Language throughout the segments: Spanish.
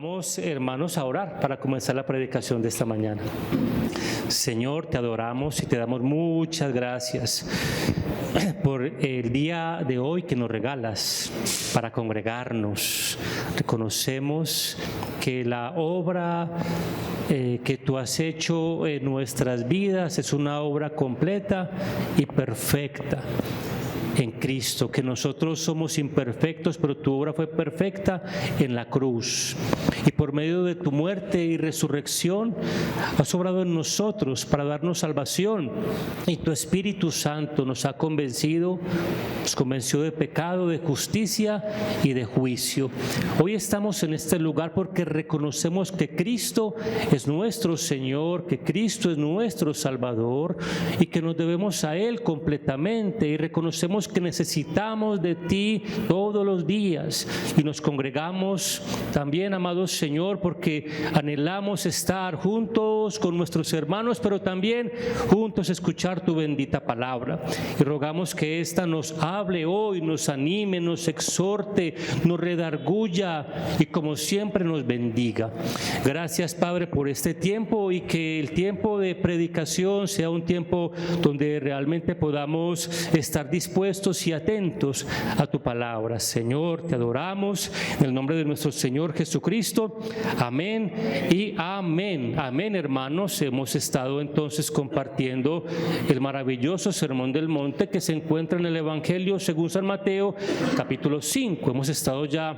Vamos, hermanos, a orar para comenzar la predicación de esta mañana. Señor, te adoramos y te damos muchas gracias por el día de hoy que nos regalas para congregarnos. Reconocemos que la obra que tú has hecho en nuestras vidas es una obra completa y perfecta en Cristo, que nosotros somos imperfectos, pero tu obra fue perfecta en la cruz. Y por medio de tu muerte y resurrección has obrado en nosotros para darnos salvación. Y tu Espíritu Santo nos ha convencido, nos convenció de pecado, de justicia y de juicio. Hoy estamos en este lugar porque reconocemos que Cristo es nuestro Señor, que Cristo es nuestro Salvador y que nos debemos a Él completamente, y reconocemos que necesitamos de ti todos los días, y nos congregamos también, amado Señor, porque anhelamos estar juntos con nuestros hermanos, pero también juntos escuchar tu bendita palabra, y rogamos que ésta nos hable hoy, nos anime, nos exhorte, nos redarguya y como siempre nos bendiga. Gracias, Padre, por este tiempo, y que el tiempo de predicación sea un tiempo donde realmente podamos estar dispuestos y atentos a tu palabra. Señor, te adoramos en el nombre de nuestro Señor Jesucristo. Amén y amén. Amén, hermanos. Hemos estado entonces compartiendo el maravilloso Sermón del Monte que se encuentra en el Evangelio según San Mateo, capítulo 5. Hemos estado ya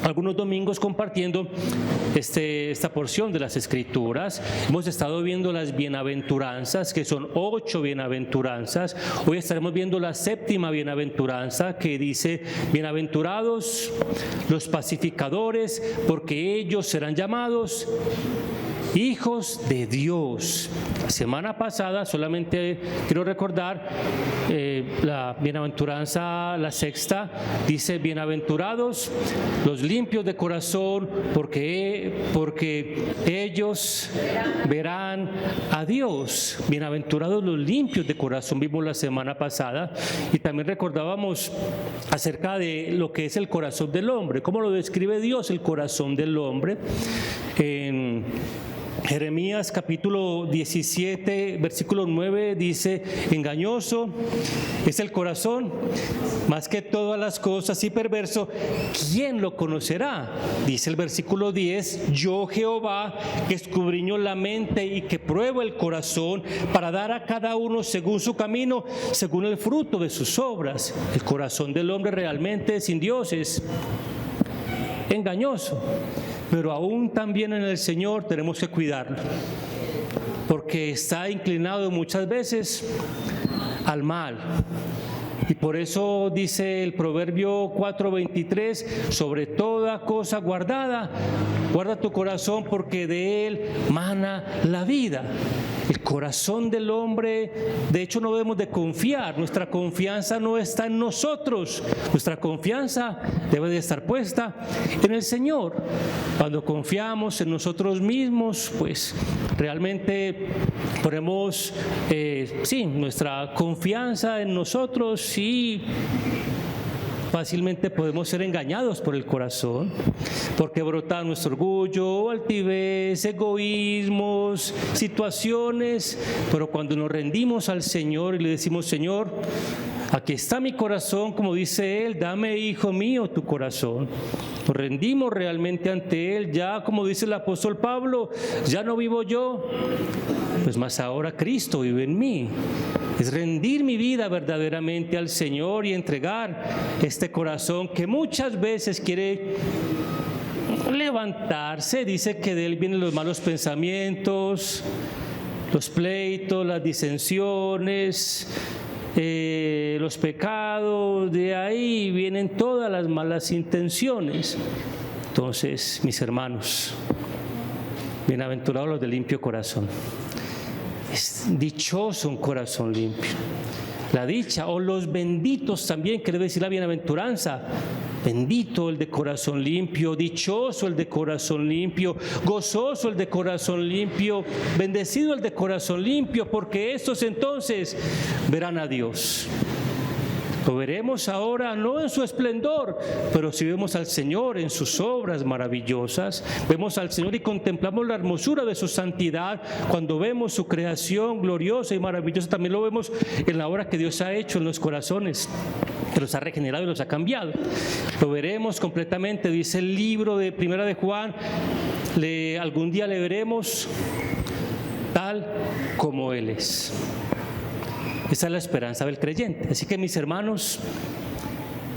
algunos domingos compartiendo esta porción de las Escrituras. Hemos estado viendo las bienaventuranzas, que son 8 bienaventuranzas. Hoy estaremos viendo la séptima bienaventuranza, que dice: bienaventurados los pacificadores, porque ellos serán llamados hijos de Dios. La semana pasada solamente quiero recordar la bienaventuranza, la sexta, dice: bienaventurados los limpios de corazón, porque ellos verán a Dios. Bienaventurados los limpios de corazón, vimos la semana pasada, y también recordábamos acerca de lo que es el corazón del hombre, cómo lo describe Dios el corazón del hombre. En Jeremías capítulo 17, versículo 9 dice: engañoso es el corazón más que todas las cosas y perverso, ¿quién lo conocerá? Dice el versículo 10: yo Jehová, que escudriño la mente y que pruebo el corazón, para dar a cada uno según su camino, según el fruto de sus obras. El corazón del hombre realmente sin Dios es engañoso, pero aún también en el Señor tenemos que cuidarlo, porque está inclinado muchas veces al mal. Y por eso dice el Proverbio 4:23: sobre toda cosa guardada, guarda tu corazón, porque de él mana la vida. El corazón del hombre, de hecho, no debemos de confiar. Nuestra confianza no está en nosotros. Nuestra confianza debe de estar puesta en el Señor. Cuando confiamos en nosotros mismos, pues realmente ponemos nuestra confianza en nosotros, y fácilmente podemos ser engañados por el corazón, porque brota nuestro orgullo, altivez, egoísmos, situaciones. Pero cuando nos rendimos al Señor y le decimos: Señor, aquí está mi corazón, como dice Él, dame, hijo mío, tu corazón. Nos rendimos realmente ante Él, ya como dice el apóstol Pablo: ya no vivo yo, pues más ahora Cristo vive en mí. Es rendir mi vida verdaderamente al Señor y entregar este corazón que muchas veces quiere levantarse. Dice que de él vienen los malos pensamientos, los pleitos, las disensiones, los pecados. De ahí vienen todas las malas intenciones. Entonces, mis hermanos, bienaventurados los de limpio corazón. Es dichoso un corazón limpio. La dicha, o los benditos también, que debe decir la bienaventuranza. Bendito el de corazón limpio, dichoso el de corazón limpio, gozoso el de corazón limpio, bendecido el de corazón limpio, porque estos entonces verán a Dios. Lo veremos ahora no en su esplendor, pero si vemos al Señor en sus obras maravillosas, vemos al Señor y contemplamos la hermosura de su santidad. Cuando vemos su creación gloriosa y maravillosa, también lo vemos en la obra que Dios ha hecho en los corazones, que los ha regenerado y los ha cambiado. Lo veremos completamente, dice el libro de Primera de Juan, algún día le veremos tal como Él es. Esa es la esperanza del creyente. Así que, mis hermanos,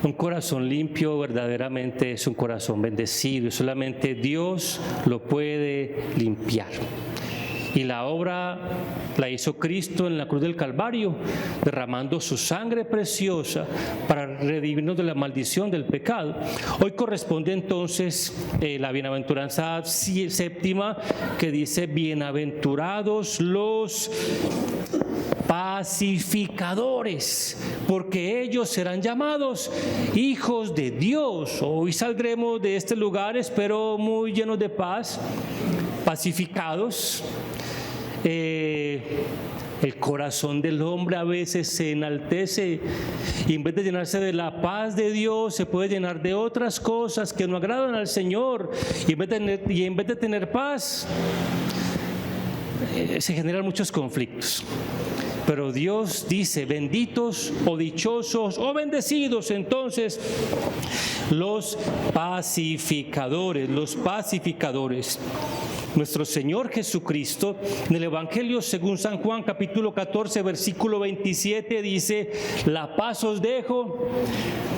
un corazón limpio verdaderamente es un corazón bendecido y solamente Dios lo puede limpiar. Y la obra la hizo Cristo en la cruz del Calvario, derramando su sangre preciosa para redimirnos de la maldición del pecado. Hoy corresponde entonces la bienaventuranza séptima, que dice: bienaventurados los pacificadores, porque ellos serán llamados hijos de Dios. Hoy saldremos de este lugar, espero, muy llenos de paz, pacificados. El corazón del hombre a veces se enaltece y en vez de llenarse de la paz de Dios, se puede llenar de otras cosas que no agradan al Señor, y en vez de tener paz, se generan muchos conflictos. Pero Dios dice: benditos o dichosos o bendecidos entonces los pacificadores, Nuestro Señor Jesucristo, en el Evangelio según San Juan, capítulo 14, versículo 27, dice: la paz os dejo,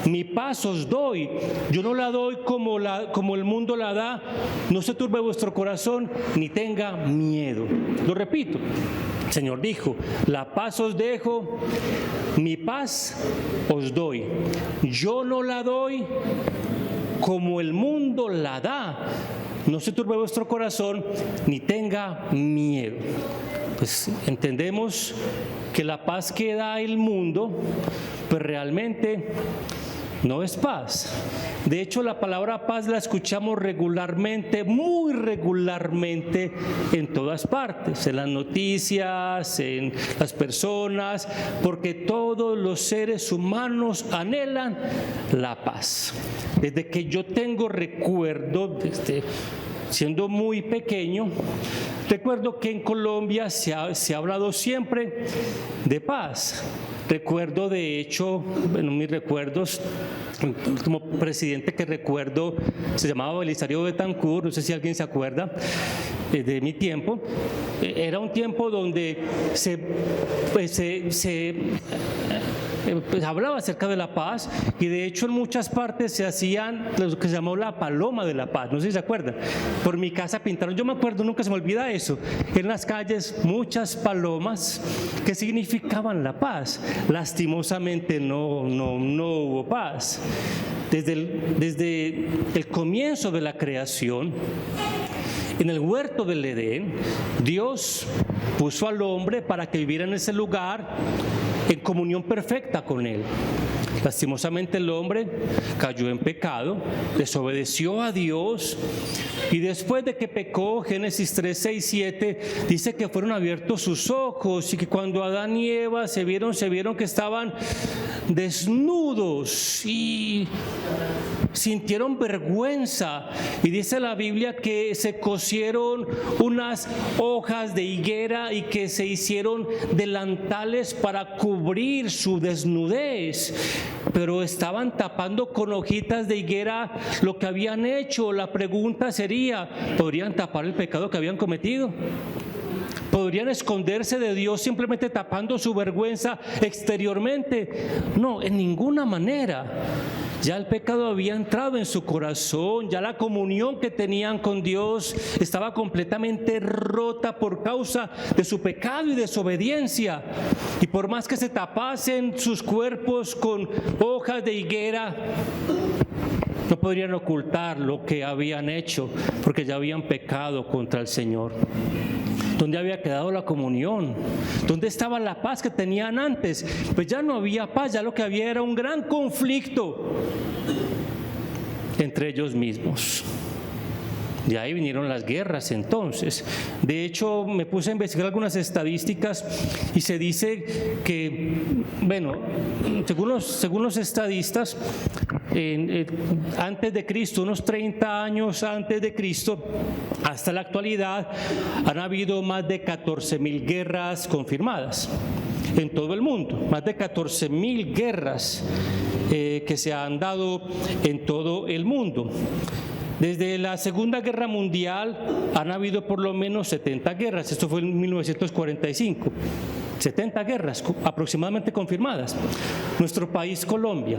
mi paz os doy. Yo no la doy como el mundo la da. No se turbe vuestro corazón, ni tenga miedo. Lo repito. El Señor dijo: la paz os dejo, mi paz os doy. Yo no la doy como el mundo la da. No se turbe vuestro corazón, ni tenga miedo. Pues entendemos que la paz que da el mundo, pues realmente no es paz. De hecho, la palabra paz la escuchamos regularmente, muy regularmente, en todas partes, en las noticias, en las personas, porque todos los seres humanos anhelan la paz. Desde que yo tengo recuerdo, siendo muy pequeño, recuerdo que en Colombia se ha hablado siempre de paz. Recuerdo, de hecho, en mis recuerdos, el último presidente que recuerdo se llamaba Belisario Betancourt, no sé si alguien se acuerda de mi tiempo. Era un tiempo donde se hablaba acerca de la paz, y de hecho en muchas partes se hacían lo que se llamó la paloma de la paz, no sé si se acuerdan. Por mi casa pintaron, yo me acuerdo, nunca se me olvida eso, en las calles muchas palomas que significaban la paz. Lastimosamente no hubo paz. Desde el comienzo de la creación, en el huerto del Edén, Dios puso al hombre para que viviera en ese lugar en comunión perfecta con Él. Lastimosamente el hombre cayó en pecado, desobedeció a Dios, y después de que pecó, Génesis 3, 6, 7, dice que fueron abiertos sus ojos, y que cuando Adán y Eva se vieron que estaban desnudos y sintieron vergüenza, y dice la Biblia que se cosieron unas hojas de higuera y que se hicieron delantales para cubrir su desnudez, pero estaban tapando con hojitas de higuera lo que habían hecho. La pregunta sería: ¿podrían tapar el pecado que habían cometido? ¿Podrían esconderse de Dios simplemente tapando su vergüenza exteriormente? No, en ninguna manera. Ya el pecado había entrado en su corazón, ya la comunión que tenían con Dios estaba completamente rota por causa de su pecado y desobediencia. Y por más que se tapasen sus cuerpos con hojas de higuera, no podrían ocultar lo que habían hecho, porque ya habían pecado contra el Señor. ¿Dónde había quedado la comunión? ¿Dónde estaba la paz que tenían antes? Pues ya no había paz, ya lo que había era un gran conflicto entre ellos mismos. De ahí vinieron las guerras entonces. De hecho, me puse a investigar algunas estadísticas y se dice que, bueno, según los estadistas, antes de Cristo, unos 30 años antes de Cristo, hasta la actualidad, han habido más de 14.000 guerras confirmadas en todo el mundo, más de 14.000 guerras que se han dado en todo el mundo. Desde la Segunda Guerra Mundial han habido por lo menos 70 guerras, esto fue en 1945, 70 guerras aproximadamente confirmadas. Nuestro país, Colombia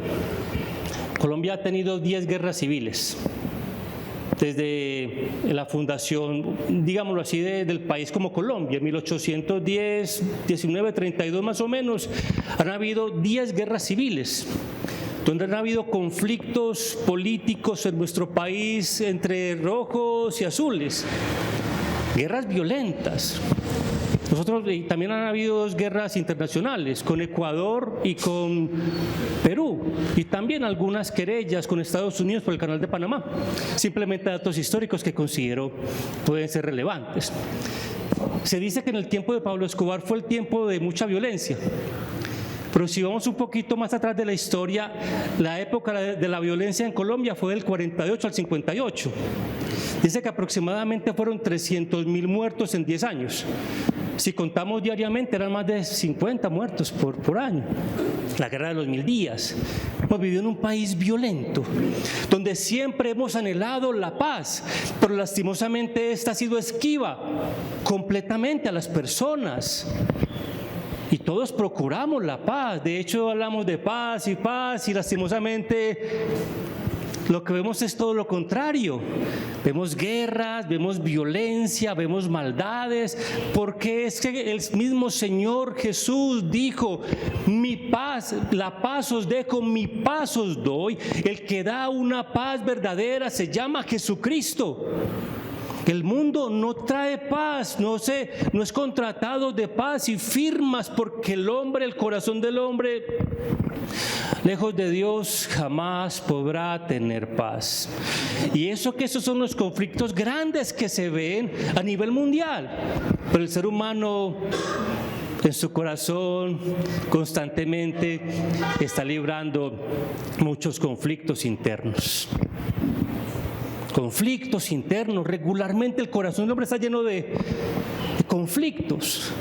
ha tenido 10 guerras civiles. Desde la fundación, digámoslo así, del país como Colombia, en 1810, 1932 más o menos, han habido 10 guerras civiles, donde han habido conflictos políticos en nuestro país entre rojos y azules, guerras violentas. También han habido 2 guerras internacionales, con Ecuador y con Perú, y también algunas querellas con Estados Unidos por el Canal de Panamá. Simplemente datos históricos que considero pueden ser relevantes. Se dice que en el tiempo de Pablo Escobar fue el tiempo de mucha violencia. Pero si vamos un poquito más atrás de la historia, la época de la violencia en Colombia fue del 48 al 58. Dice que aproximadamente fueron 300.000 muertos en 10 años. Si contamos diariamente, eran más de 50 muertos por año. La guerra de los 1000 días. Hemos vivido en un país violento, donde siempre hemos anhelado la paz, pero lastimosamente esta ha sido esquiva completamente a las personas. Y todos procuramos la paz. De hecho, hablamos de paz, y lastimosamente lo que vemos es todo lo contrario. Vemos guerras, vemos violencia, vemos maldades, porque es que el mismo Señor Jesús dijo: mi paz, la paz os dejo, mi paz os doy. El que da una paz verdadera se llama Jesucristo. El mundo no trae paz, no es contratado de paz y firmas, porque el corazón del hombre, lejos de Dios, jamás podrá tener paz. Y esos son los conflictos grandes que se ven a nivel mundial. Pero el ser humano, en su corazón, constantemente está librando muchos conflictos internos. Conflictos internos. Regularmente el corazón del hombre está lleno de conflictos,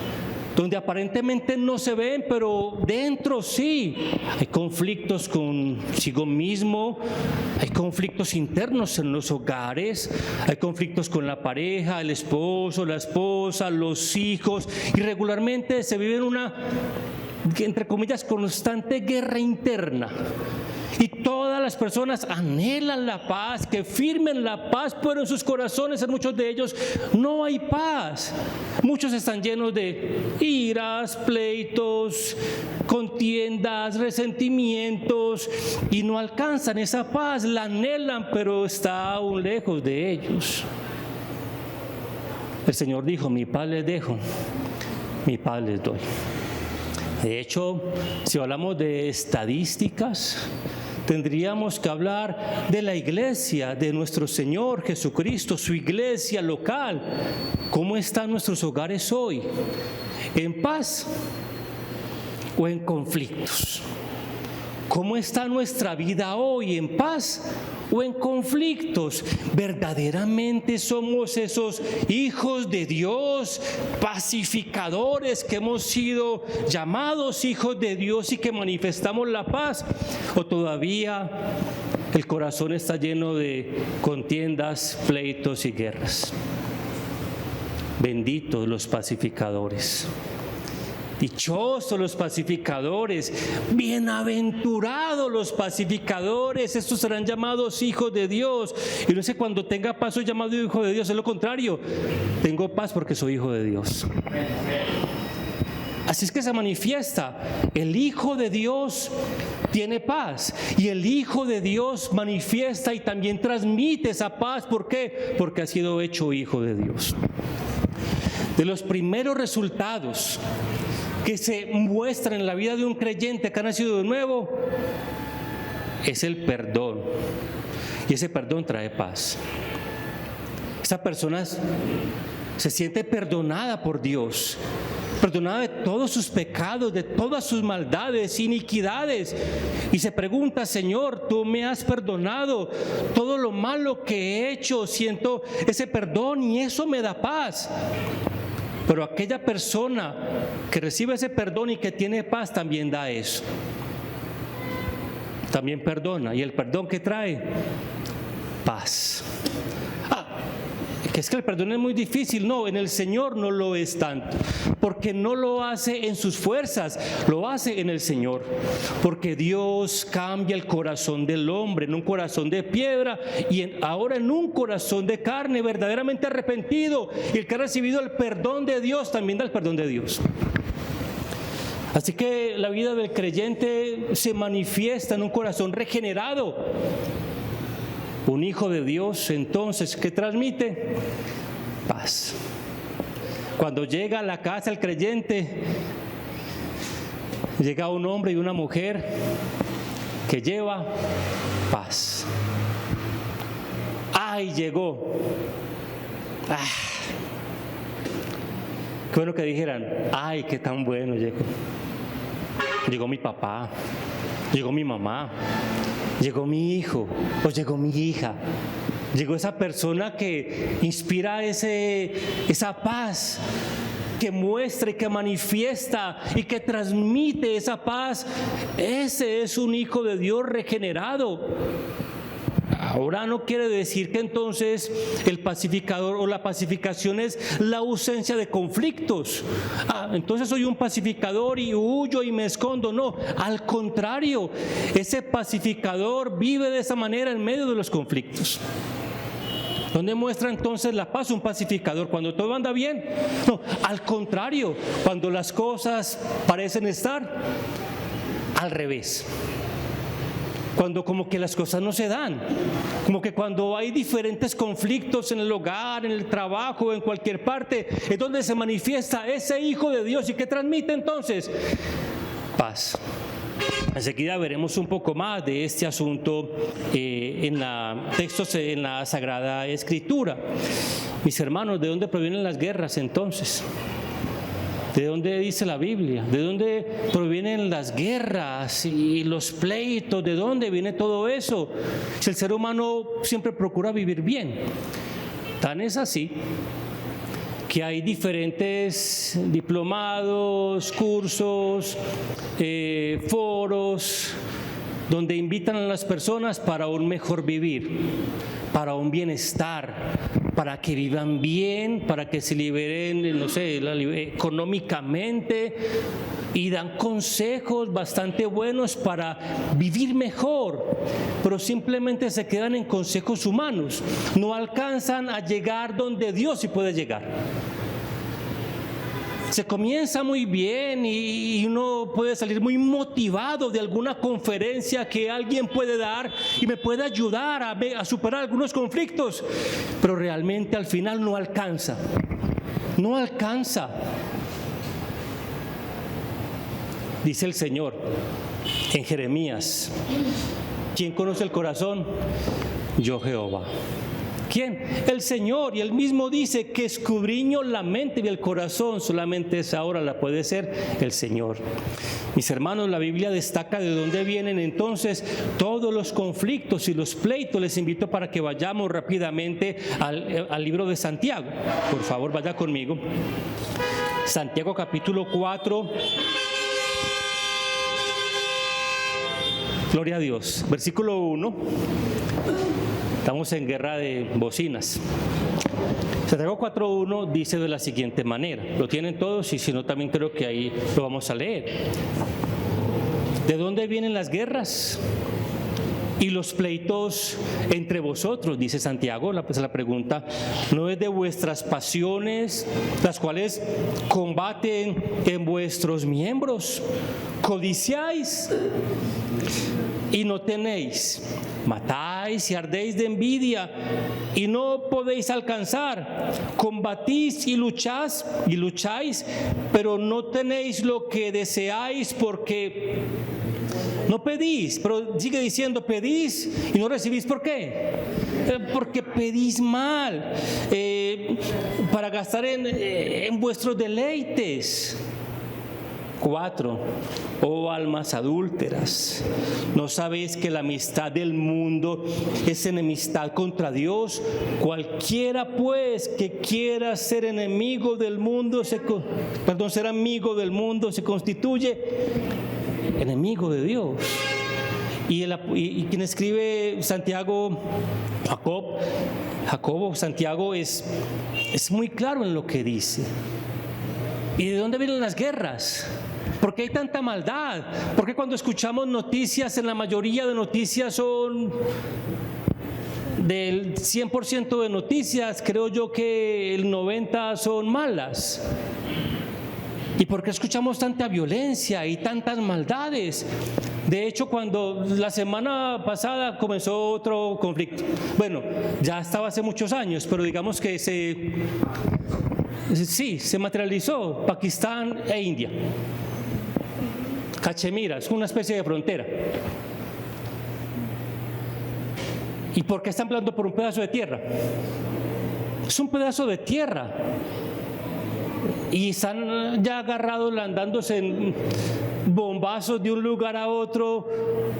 donde aparentemente no se ven, pero dentro sí. Hay conflictos consigo mismo, hay conflictos internos en los hogares, hay conflictos con la pareja, el esposo, la esposa, los hijos, y regularmente se vive en una, entre comillas, constante guerra interna. Y todas las personas anhelan la paz, que firmen la paz, pero en sus corazones, en muchos de ellos, no hay paz. Muchos están llenos de iras, pleitos, contiendas, resentimientos, y no alcanzan esa paz, la anhelan, pero está aún lejos de ellos. El Señor dijo: mi paz les dejo, mi paz les doy. De hecho, si hablamos de estadísticas, tendríamos que hablar de la iglesia de nuestro Señor Jesucristo, su iglesia local. ¿Cómo están nuestros hogares hoy? ¿En paz o en conflictos? ¿Cómo está nuestra vida hoy? ¿En paz o en conflictos? ¿Verdaderamente somos esos hijos de Dios, pacificadores, que hemos sido llamados hijos de Dios y que manifestamos la paz? ¿O todavía el corazón está lleno de contiendas, pleitos y guerras? Benditos los pacificadores. Dichosos los pacificadores, bienaventurados los pacificadores, estos serán llamados hijos de Dios. Y no sé, cuando tenga paz soy llamado hijo de Dios, es lo contrario, tengo paz porque soy hijo de Dios. Así es que se manifiesta, el Hijo de Dios tiene paz, y el Hijo de Dios manifiesta y también transmite esa paz. ¿Por qué? Porque ha sido hecho hijo de Dios. De los primeros resultados que se muestran en la vida de un creyente que ha nacido de nuevo es el perdón, y ese perdón trae paz. Esa persona se siente perdonada por Dios, perdonada de todos sus pecados, de todas sus maldades, iniquidades, y se pregunta: Señor, tú me has perdonado todo lo malo que he hecho, siento ese perdón y eso me da paz. Pero aquella persona que recibe ese perdón y que tiene paz también da eso, también perdona. ¿Y el perdón que trae? Paz. Que es que el perdón es muy difícil. No, en el Señor no lo es tanto, porque no lo hace en sus fuerzas, lo hace en el Señor, porque Dios cambia el corazón del hombre en un corazón de piedra y ahora en un corazón de carne verdaderamente arrepentido, y el que ha recibido el perdón de Dios también da el perdón de Dios. Así que la vida del creyente se manifiesta en un corazón regenerado. Un hijo de Dios, entonces, ¿qué transmite? Paz. Cuando llega a la casa el creyente, llega un hombre y una mujer que lleva paz. ¡Ay, llegó! ¡Ah! Qué bueno que dijeran: ¡ay, qué tan bueno llegó! Llegó mi papá, llegó mi mamá, llegó mi hijo o llegó mi hija. Llegó esa persona que inspira esa paz, que muestra y que manifiesta y que transmite esa paz. Ese es un hijo de Dios regenerado. Ahora no quiere decir que entonces el pacificador o la pacificación es la ausencia de conflictos. Entonces soy un pacificador y huyo y me escondo. No, al contrario, ese pacificador vive de esa manera en medio de los conflictos. ¿Dónde muestra entonces la paz un pacificador? ¿Cuando todo anda bien? No, al contrario, cuando las cosas parecen estar al revés. Cuando como que las cosas no se dan, como que cuando hay diferentes conflictos en el hogar, en el trabajo, en cualquier parte, es donde se manifiesta ese hijo de Dios. ¿Y qué transmite entonces? Paz. Enseguida veremos un poco más de este asunto en textos en la Sagrada Escritura. Mis hermanos, ¿de dónde provienen las guerras entonces? ¿De dónde dice la Biblia? ¿De dónde provienen las guerras y los pleitos? ¿De dónde viene todo eso? Si el ser humano siempre procura vivir bien. Tan es así que hay diferentes diplomados, cursos, foros, donde invitan a las personas para un mejor vivir, para un bienestar, para que vivan bien, para que se liberen, no sé, económicamente, y dan consejos bastante buenos para vivir mejor, pero simplemente se quedan en consejos humanos, no alcanzan a llegar donde Dios sí puede llegar. Se comienza muy bien y uno puede salir muy motivado de alguna conferencia que alguien puede dar y me puede ayudar a superar algunos conflictos, pero realmente al final no alcanza. No alcanza. Dice el Señor en Jeremías: ¿quién conoce el corazón? Yo, Jehová. ¿Quién? El Señor. Y Él mismo dice que escudriño la mente y el corazón. Solamente esa hora la puede ser el Señor. Mis hermanos, la Biblia destaca de dónde vienen entonces todos los conflictos y los pleitos. Les invito para que vayamos rápidamente al libro de Santiago. Por favor, vaya conmigo. Santiago capítulo 4. Gloria a Dios. Versículo 1. Estamos en guerra de bocinas. Santiago 4.1 dice de la siguiente manera. Lo tienen todos y si no también creo que ahí lo vamos a leer. ¿De dónde vienen las guerras y los pleitos entre vosotros? Dice Santiago, la pregunta, ¿no es de vuestras pasiones las cuales combaten en vuestros miembros? ¿Codiciáis y no tenéis? ¿Matáis y ardéis de envidia y no podéis alcanzar? ¿Combatís y lucháis, pero no tenéis lo que deseáis porque No pedís, pero sigue diciendo pedís y no recibís. ¿Por qué? Porque pedís mal, para gastar en vuestros deleites. 4. Oh almas adúlteras, ¿no sabéis que la amistad del mundo es enemistad contra Dios? Cualquiera pues que quiera ser enemigo del mundo, ser amigo del mundo, se constituye enemigo de Dios. Y quien escribe Santiago, Santiago es muy claro en lo que dice. ¿Y de dónde vienen las guerras? ¿Por qué hay tanta maldad? Porque cuando escuchamos noticias, en la mayoría de noticias son del 100% de noticias, creo yo que el 90% son malas. ¿Y por qué escuchamos tanta violencia y tantas maldades? De hecho, cuando la semana pasada comenzó otro conflicto, bueno, ya estaba hace muchos años, pero digamos que se materializó Pakistán e India. Cachemira, es una especie de frontera. ¿Y por qué están peleando por un pedazo de tierra? Es un pedazo de tierra. Y están ya agarrados, andándose en bombazos de un lugar a otro,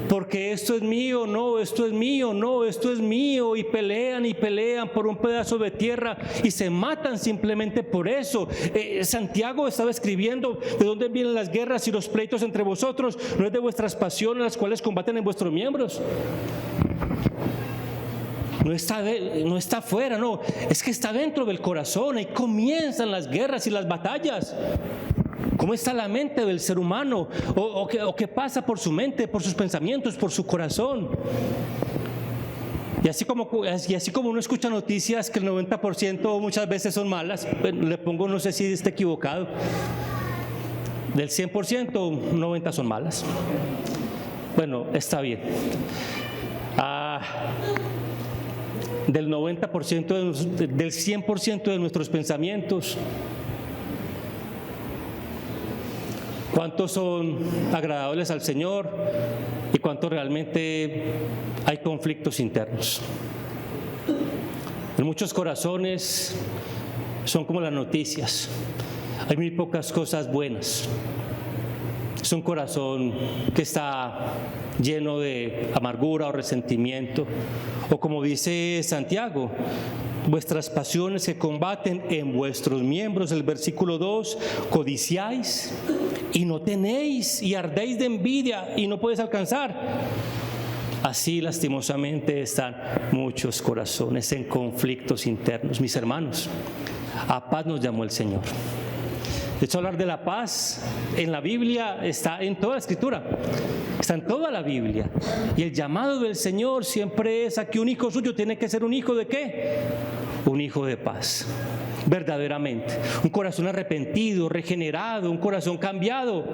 porque esto es mío, no, esto es mío, no, esto es mío, y pelean por un pedazo de tierra y se matan simplemente por eso. Santiago estaba escribiendo: ¿de dónde vienen las guerras y los pleitos entre vosotros? ¿No es de vuestras pasiones las cuales combaten en vuestros miembros? No está afuera, no, es que está dentro del corazón. Ahí comienzan las guerras y las batallas. ¿Cómo está la mente del ser humano? ¿O qué pasa por su mente, por sus pensamientos, por su corazón? Y así como uno escucha noticias que el 90% muchas veces son malas, le pongo, no sé si está equivocado, del 100%, 90% son malas. Bueno, está bien. Del 90%, del 100% de nuestros pensamientos, ¿cuántos son agradables al Señor y cuántos realmente hay conflictos internos? En muchos corazones son como las noticias, hay muy pocas cosas buenas. Es un corazón que está lleno de amargura o resentimiento, o como dice Santiago, vuestras pasiones que combaten en vuestros miembros. El versículo 2, codiciáis y no tenéis, y ardéis de envidia y no podéis alcanzar. Así lastimosamente están muchos corazones en conflictos internos. Mis hermanos, a paz nos llamó el Señor. De hecho, hablar de la paz en la Biblia está en toda la Escritura, está en toda la Biblia. Y el llamado del Señor siempre es a que un hijo suyo tiene que ser un hijo ¿de qué? Un hijo de paz, verdaderamente. Un corazón arrepentido, regenerado, un corazón cambiado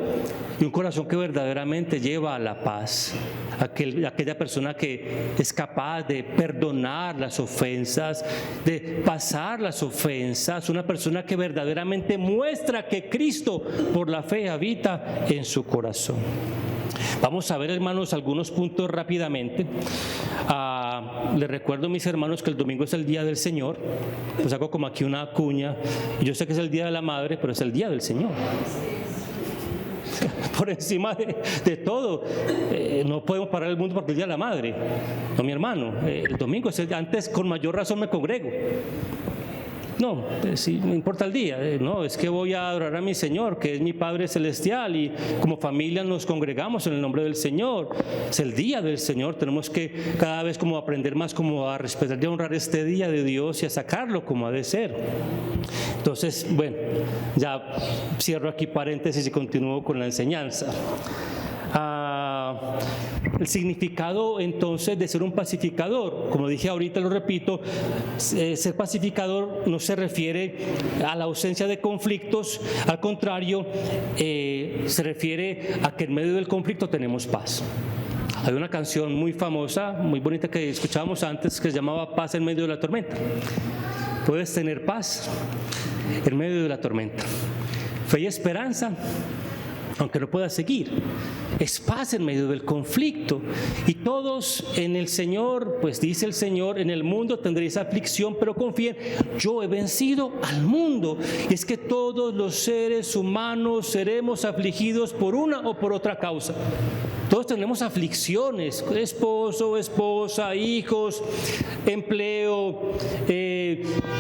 y un corazón que verdaderamente lleva a la paz. Aquella persona que es capaz de perdonar las ofensas, de pasar las ofensas, una persona que verdaderamente muestra que Cristo por la fe habita en su corazón. Vamos a ver, hermanos, algunos puntos rápidamente. Les recuerdo, mis hermanos, que el domingo es el Día del Señor. Pues hago como aquí una cuña. Yo sé que es el Día de la Madre, pero es el Día del Señor. Por encima de todo, no podemos parar el mundo porque es el Día de la Madre. No, mi hermano, el domingo es antes con mayor razón me congrego. No, sí, no importa el día, no, es que voy a adorar a mi Señor, que es mi Padre Celestial, y como familia nos congregamos en el nombre del Señor. Es el día del Señor, tenemos que cada vez como aprender más como a respetar y a honrar este día de Dios y a sacarlo como ha de ser. Entonces, bueno, ya cierro aquí paréntesis y continúo con la enseñanza. El significado entonces de ser un pacificador, como dije ahorita, lo repito, ser pacificador no se refiere a la ausencia de conflictos, al contrario, se refiere a que en medio del conflicto tenemos paz. Hay una canción muy famosa, muy bonita que escuchábamos antes, que se llamaba Paz en medio de la tormenta. Puedes tener paz en medio de la tormenta, fe y esperanza aunque no pueda seguir. Es paz en medio del conflicto. Y todos en el Señor, pues dice el Señor, en el mundo tendréis aflicción, pero confíen, yo he vencido al mundo. Y es que todos los seres humanos seremos afligidos por una o por otra causa. Todos tenemos aflicciones, esposo, esposa, hijos, empleo,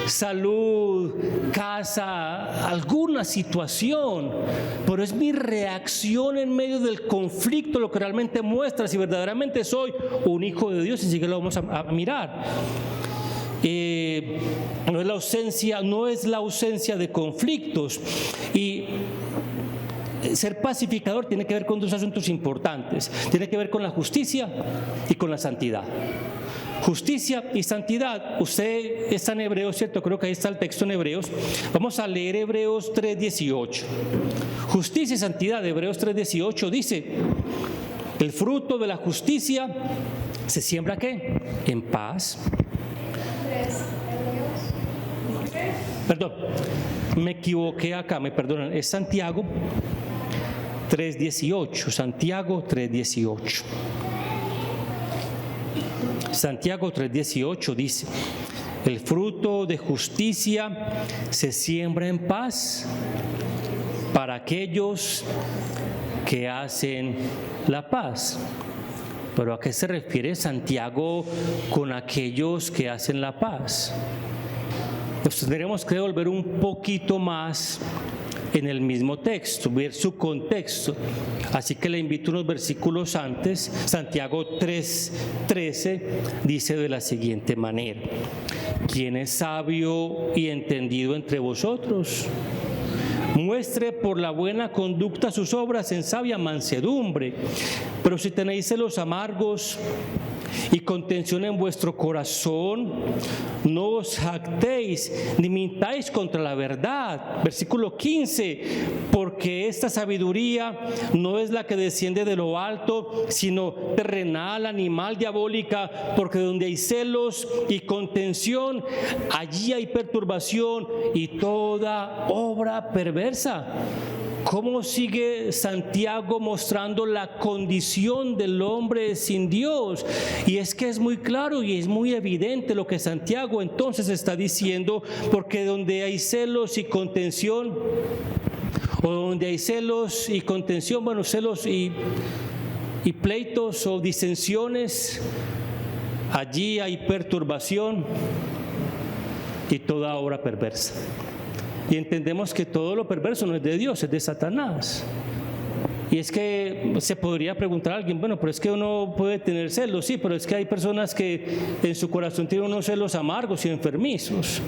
salud, casa, alguna situación. Pero es mi reacción en medio del conflicto lo que realmente muestra si verdaderamente soy un hijo de Dios, y así que lo vamos a mirar. No es la ausencia de conflictos. Y ser pacificador tiene que ver con dos asuntos importantes. Tiene que ver con la justicia y con la santidad. Justicia y santidad. Usted está en Hebreos, ¿cierto? Creo que ahí está el texto en Hebreos. Vamos a leer Hebreos 3:18. Justicia y santidad. Hebreos 3:18 dice: el fruto de la justicia se siembra ¿qué? En paz. Perdón, me equivoqué acá, me perdonan. Es Santiago 3:18. Santiago 3:18. Santiago 3:18 dice: el fruto de justicia se siembra en paz para aquellos que hacen la paz. ¿Pero a qué se refiere Santiago con aquellos que hacen la paz? Nos tendremos que volver un poquito más en el mismo texto, ver su contexto. Así que le invito unos versículos antes. Santiago 3:13 dice de la siguiente manera: ¿quién es sabio y entendido entre vosotros? Muestre por la buena conducta sus obras en sabia mansedumbre. Pero si tenéis celos amargos y contención en vuestro corazón, no os jactéis ni mintáis contra la verdad. Versículo 15: porque esta sabiduría no es la que desciende de lo alto, sino terrenal, animal, diabólica, porque donde hay celos y contención, allí hay perturbación y toda obra perversa. ¿Cómo sigue Santiago mostrando la condición del hombre sin Dios? Y es que es muy claro y es muy evidente lo que Santiago entonces está diciendo, porque donde hay celos y contención, o donde hay celos y contención, bueno, celos y pleitos o disensiones, allí hay perturbación y toda obra perversa. Y entendemos que todo lo perverso no es de Dios, es de Satanás. Y es que se podría preguntar a alguien: bueno, pero es que uno puede tener celos. Sí, pero es que hay personas que en su corazón tienen unos celos amargos y enfermizos.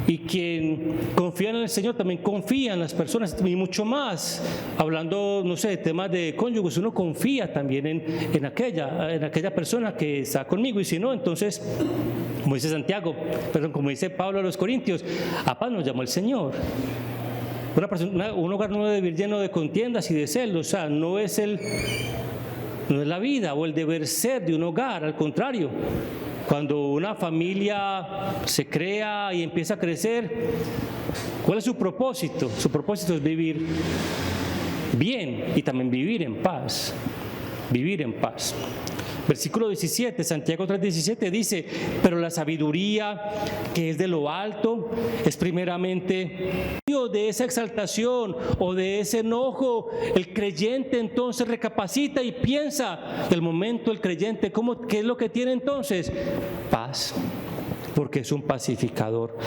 Y quien confía en el Señor también confía en las personas, y mucho más. Hablando, no sé, de temas de cónyuges, uno confía también en aquella persona que está conmigo. Y si no, entonces, como dice Santiago, como dice Pablo a los Corintios, a paz nos llamó el Señor. Un hogar no debe vivir lleno de contiendas y de celos. O sea, no es la vida o el deber ser de un hogar, al contrario. Cuando una familia se crea y empieza a crecer, ¿cuál es su propósito? Su propósito es vivir bien y también vivir en paz. Vivir en paz. Versículo 17, Santiago 3:17 dice: pero la sabiduría que es de lo alto es primeramente de esa exaltación o de ese enojo. El creyente entonces recapacita y piensa. El momento el creyente, ¿qué es lo que tiene entonces? Paz, porque es un pacificador,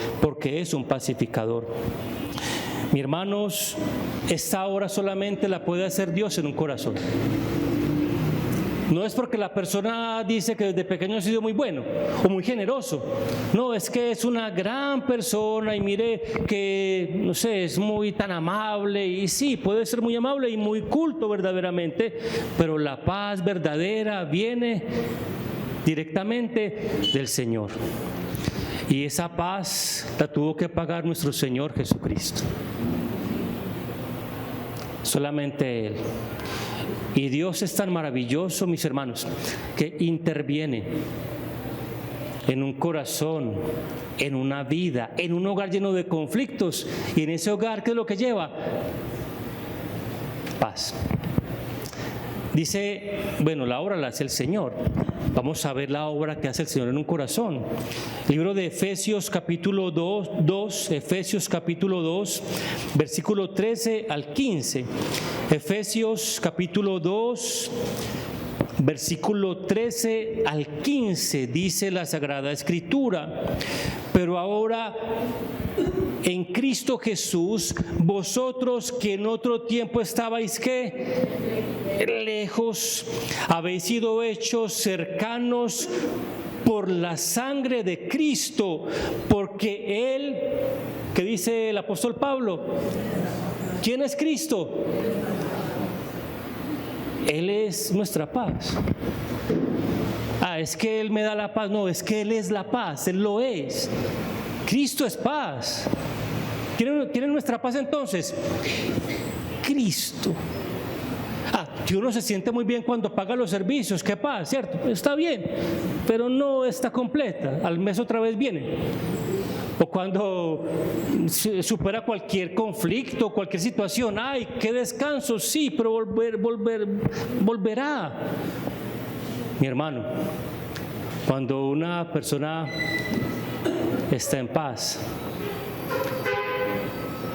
Mi hermanos, esta obra solamente la puede hacer Dios en un corazón. No es porque la persona dice que desde pequeño ha sido muy bueno o muy generoso. No, es que es una gran persona y mire que, no sé, es muy tan amable. Y sí, puede ser muy amable y muy culto verdaderamente, pero la paz verdadera viene directamente del Señor. Y esa paz la tuvo que pagar nuestro Señor Jesucristo. Solamente Él. Y Dios es tan maravilloso, mis hermanos, que interviene en un corazón, en una vida, en un hogar lleno de conflictos. Y en ese hogar, ¿qué es lo que lleva? paz. Dice, bueno, la obra la hace el Señor. Vamos a ver la obra que hace el Señor en un corazón. Libro de Efesios capítulo 2, Efesios capítulo 2, versículo 13 al 15. Efesios capítulo 2, versículo 13 al 15, dice la Sagrada Escritura: pero ahora en Cristo Jesús, vosotros que en otro tiempo estabais, ¿qué? Lejos, habéis sido hechos cercanos por la sangre de Cristo, porque Él, ¿qué dice el apóstol Pablo? ¿Quién es Cristo? Él es nuestra paz. Es que Él me da la paz. No, es que Él es la paz, Él lo es. Cristo es paz. ¿Quieren nuestra paz entonces? Cristo. Que uno se siente muy bien cuando paga los servicios, qué paz, ¿cierto? Está bien, pero no está completa. Al mes otra vez viene. O cuando supera cualquier conflicto, cualquier situación. ¡Ay, qué descanso! Sí, pero volverá. Mi hermano, cuando una persona está en paz,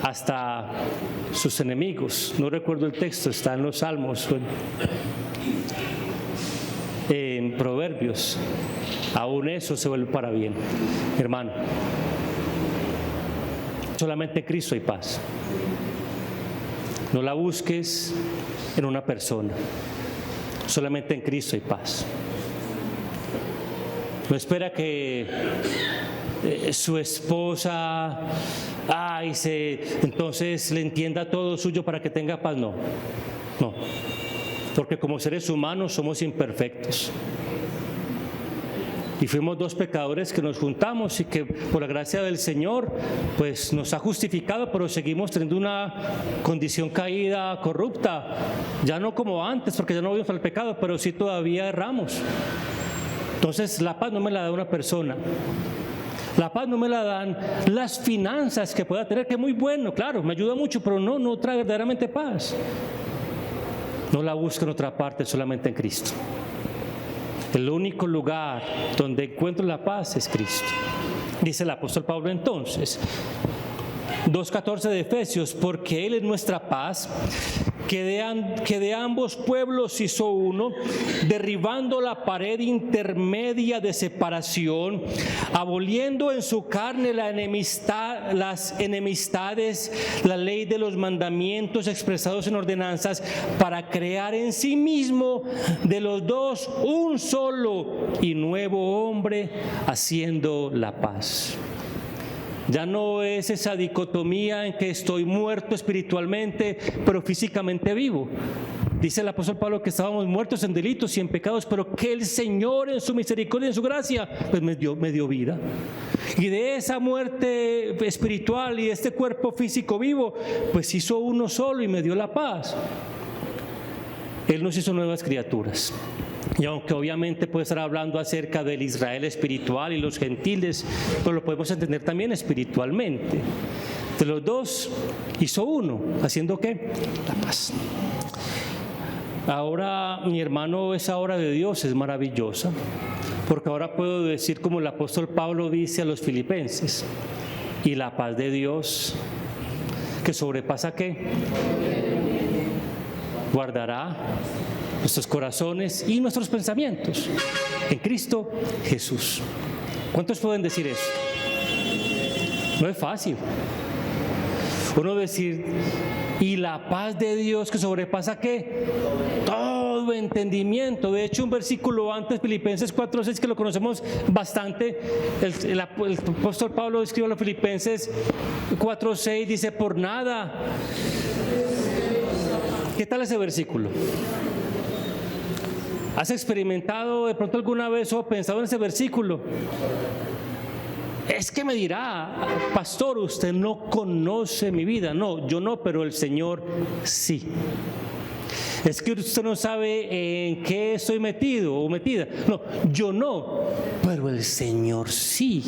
hasta sus enemigos, no recuerdo el texto, está en los Salmos, en Proverbios, aún eso se vuelve para bien. Mi hermano, solamente en Cristo hay paz. No la busques en una persona, solamente en Cristo hay paz. No espera que su esposa entonces le entienda todo suyo para que tenga paz. No, porque como seres humanos somos imperfectos y fuimos dos pecadores que nos juntamos y que por la gracia del Señor pues nos ha justificado, pero seguimos teniendo una condición caída, corrupta, ya no como antes, porque ya no vivimos al pecado, pero sí todavía erramos. Entonces la paz no me la da una persona. La paz no me la dan las finanzas que pueda tener, que es muy bueno, claro, me ayuda mucho, pero no trae verdaderamente paz. No la busco en otra parte, solamente en Cristo. El único lugar donde encuentro la paz es Cristo. Dice el apóstol Pablo entonces, 2:14 de Efesios: porque Él es nuestra paz, que de ambos pueblos hizo uno, derribando la pared intermedia de separación, aboliendo en su carne la enemistad, las enemistades, la ley de los mandamientos expresados en ordenanzas, para crear en sí mismo de los dos un solo y nuevo hombre, haciendo la paz. Ya no es esa dicotomía en que estoy muerto espiritualmente, pero físicamente vivo. Dice el apóstol Pablo que estábamos muertos en delitos y en pecados, pero que el Señor en su misericordia y en su gracia pues me dio vida. Y de esa muerte espiritual y de este cuerpo físico vivo, pues hizo uno solo y me dio la paz. Él nos hizo nuevas criaturas. Y aunque obviamente puede estar hablando acerca del Israel espiritual y los gentiles, pero lo podemos entender también espiritualmente. De los dos hizo uno, ¿haciendo qué? La paz. Ahora, mi hermano, esa obra de Dios es maravillosa, porque ahora puedo decir como el apóstol Pablo dice a los filipenses: y la paz de Dios, que sobrepasa ¿qué? Guardará nuestros corazones y nuestros pensamientos en Cristo Jesús. ¿Cuántos pueden decir eso? No es fácil. Uno decir, y la paz de Dios que sobrepasa ¿qué? Todo entendimiento. De hecho, un versículo antes, Filipenses 4:6, que lo conocemos bastante, el apóstol Pablo escribe a los Filipenses 4:6, dice: por nada. ¿Qué tal ese versículo? ¿Has experimentado de pronto alguna vez o pensado en ese versículo? Es que me dirá, pastor, usted no conoce mi vida. No, yo no, pero el Señor sí. Es que usted no sabe en qué estoy metido o metida. No, yo no, pero el Señor sí.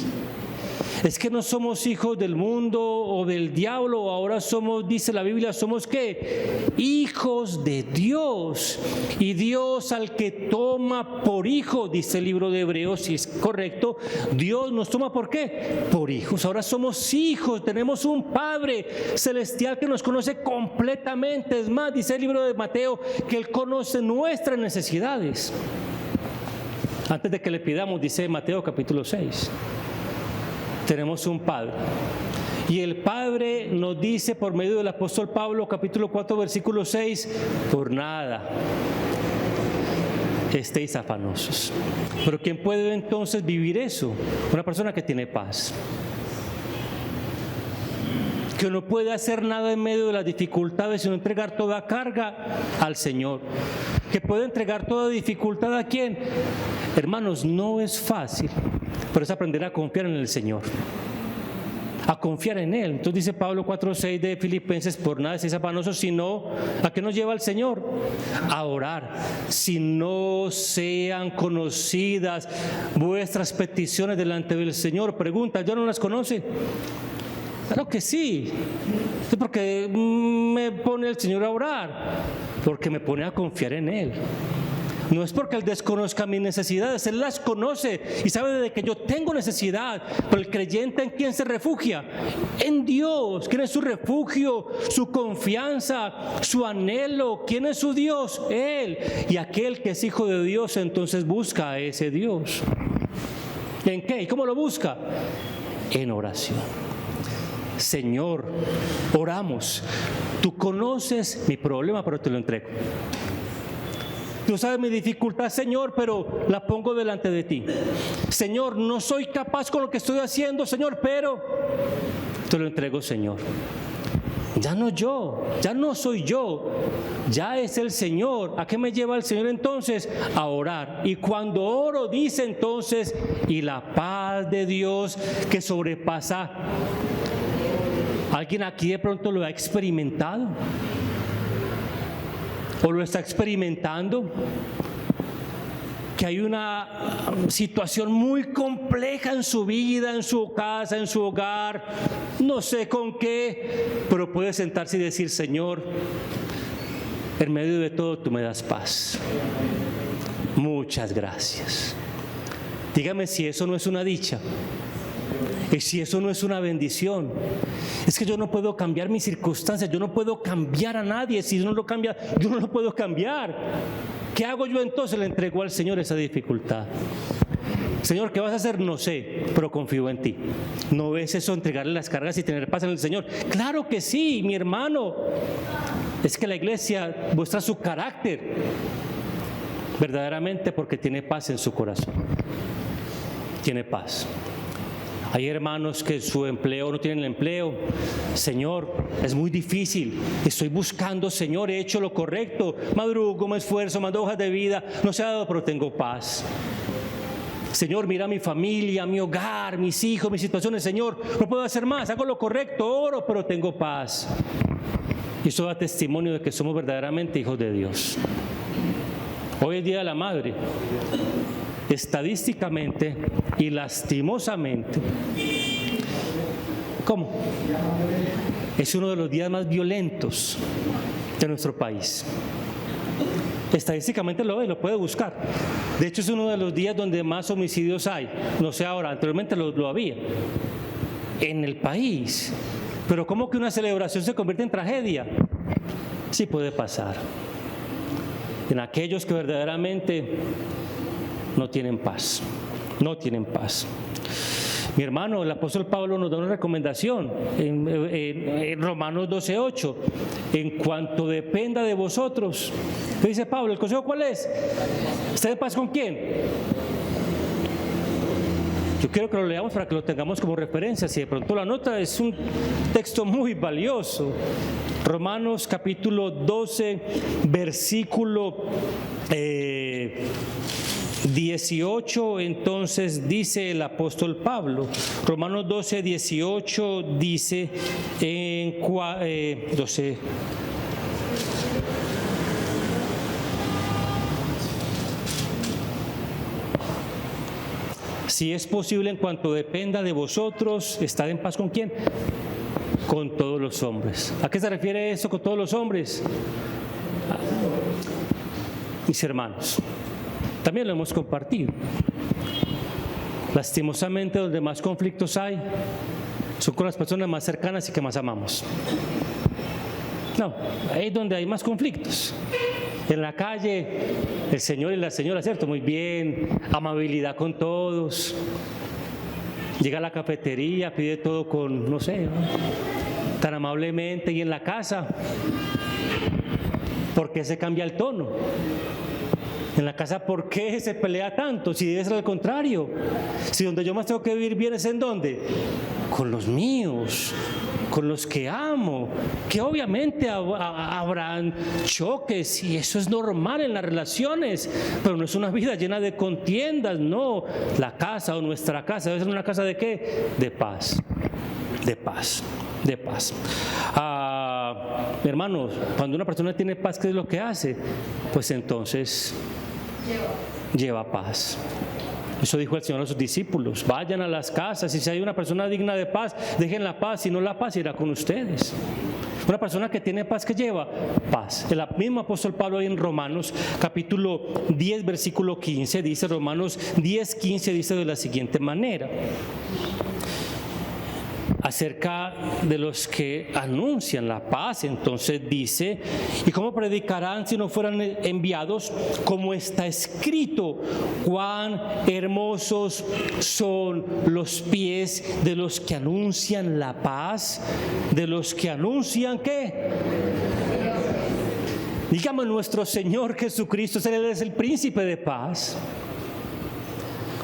Es que no somos hijos del mundo o del diablo, ahora somos, dice la Biblia, somos ¿qué? Hijos de Dios. Y Dios al que toma por hijo, dice el libro de Hebreos, si es correcto, Dios nos toma ¿por qué? Por hijos. Ahora somos hijos, tenemos un Padre celestial que nos conoce completamente. Es más, dice el libro de Mateo, que Él conoce nuestras necesidades. Antes de que le pidamos, dice Mateo capítulo 6. Tenemos un Padre. Y el Padre nos dice por medio del apóstol Pablo, capítulo 4, versículo 6, por nada estéis afanosos. Pero ¿quién puede entonces vivir eso? Una persona que tiene paz. Que no puede hacer nada en medio de las dificultades, sino entregar toda carga al Señor. Que puede entregar toda dificultad ¿a quién? Hermanos, no es fácil, pero es aprender a confiar en el Señor, a confiar en Él. Entonces dice Pablo 4:6 de Filipenses, por nada estéis afanosos, sino ¿a qué nos lleva el Señor? A orar. Si no sean conocidas vuestras peticiones delante del Señor. Pregunta, ¿ya no las conoce? Claro que sí. ¿Por qué me pone el Señor a orar? Porque me pone a confiar en Él. No es porque Él desconozca mis necesidades, Él las conoce y sabe de que yo tengo necesidad. Pero el creyente, ¿en quién se refugia? En Dios. ¿Quién es su refugio, su confianza, su anhelo? ¿Quién es su Dios? Él. Y aquel que es hijo de Dios, entonces busca a ese Dios. ¿En qué? ¿Y cómo lo busca? En oración. Señor, oramos. Tú conoces mi problema, pero te lo entrego. Tú sabes mi dificultad, Señor, pero la pongo delante de ti. Señor, no soy capaz con lo que estoy haciendo, Señor, pero te lo entrego, Señor. Ya no yo, ya no soy yo, ya es el Señor. ¿A qué me lleva el Señor entonces? A orar. Y cuando oro, dice entonces, y la paz de Dios que sobrepasa. ¿Alguien aquí de pronto lo ha experimentado? ¿O lo está experimentando? Que hay una situación muy compleja en su vida, en su casa, en su hogar, no sé con qué, pero puede sentarse y decir, Señor, en medio de todo tú me das paz. Muchas gracias. Dígame si eso no es una dicha. Y si eso no es una bendición. Es que yo no puedo cambiar mis circunstancias, yo no puedo cambiar a nadie. Si no lo cambia, yo no lo puedo cambiar. ¿Qué hago yo entonces? Le entrego al Señor esa dificultad. Señor, ¿qué vas a hacer? No sé, pero confío en ti. ¿No ves eso, entregarle las cargas y tener paz en el Señor? Claro que sí, mi hermano. Es que la iglesia muestra su carácter verdaderamente porque tiene paz en su corazón. Tiene paz. Hay hermanos que su empleo no tienen empleo. Señor, es muy difícil. Estoy buscando, Señor, he hecho lo correcto. Madrugo, me esfuerzo, mando hojas de vida. No se ha dado, pero tengo paz. Señor, mira mi familia, mi hogar, mis hijos, mis situaciones. Señor, no puedo hacer más. Hago lo correcto, oro, pero tengo paz. Y eso da testimonio de que somos verdaderamente hijos de Dios. Hoy es Día de la Madre. Estadísticamente y lastimosamente, ¿cómo? Es uno de los días más violentos de nuestro país. Estadísticamente lo ve, lo puede buscar. De hecho, es uno de los días donde más homicidios hay. No sé ahora, anteriormente lo había en el país. Pero ¿cómo que una celebración se convierte en tragedia? Sí puede pasar. En aquellos que verdaderamente no tienen paz, no tienen paz. Mi hermano, el apóstol Pablo nos da una recomendación en Romanos 12:8. En cuanto dependa de vosotros, ¿qué dice Pablo? ¿El consejo cuál es? ¿Estar en paz con quién? Yo quiero que lo leamos para que lo tengamos como referencia. Si de pronto la nota, es un texto muy valioso. Romanos capítulo 12, versículo 18, entonces dice el apóstol Pablo. Romanos 12, 18 dice Si es posible, en cuanto dependa de vosotros, estad en paz ¿con quién? Con todos los hombres. ¿A qué se refiere eso con todos los hombres? Mis hermanos, también lo hemos compartido. Lastimosamente, donde más conflictos hay, son con las personas más cercanas y que más amamos. No, ahí es donde hay más conflictos. En la calle, el señor y la señora, ¿cierto? Muy bien, amabilidad con todos. Llega a la cafetería, pide todo con, no sé, ¿no? Tan amablemente. Y en la casa, ¿por qué se cambia el tono? En la casa, ¿por qué se pelea tanto? Si debe ser al contrario. Si donde yo más tengo que vivir bien es ¿en dónde? Con los míos, con los que amo, que obviamente habrán choques y eso es normal en las relaciones, pero no es una vida llena de contiendas, no. La casa o nuestra casa debe ser una casa ¿de qué? De paz, de paz, de paz. Hermanos, cuando una persona tiene paz, ¿qué es lo que hace? Pues entonces lleva paz. Eso dijo el Señor a sus discípulos: vayan a las casas y si hay una persona digna de paz, dejen la paz, si no, la paz irá con ustedes. Una persona que tiene paz, ¿qué lleva? Paz. El mismo apóstol Pablo ahí en Romanos capítulo 10 versículo 15 dice, Romanos 10, 15 dice de la siguiente manera acerca de los que anuncian la paz. Entonces dice: ¿y cómo predicarán si no fueran enviados? Como está escrito: cuán hermosos son los pies de los que anuncian la paz, de los que anuncian ¿qué? Dígame, nuestro Señor Jesucristo, Él es el príncipe de paz.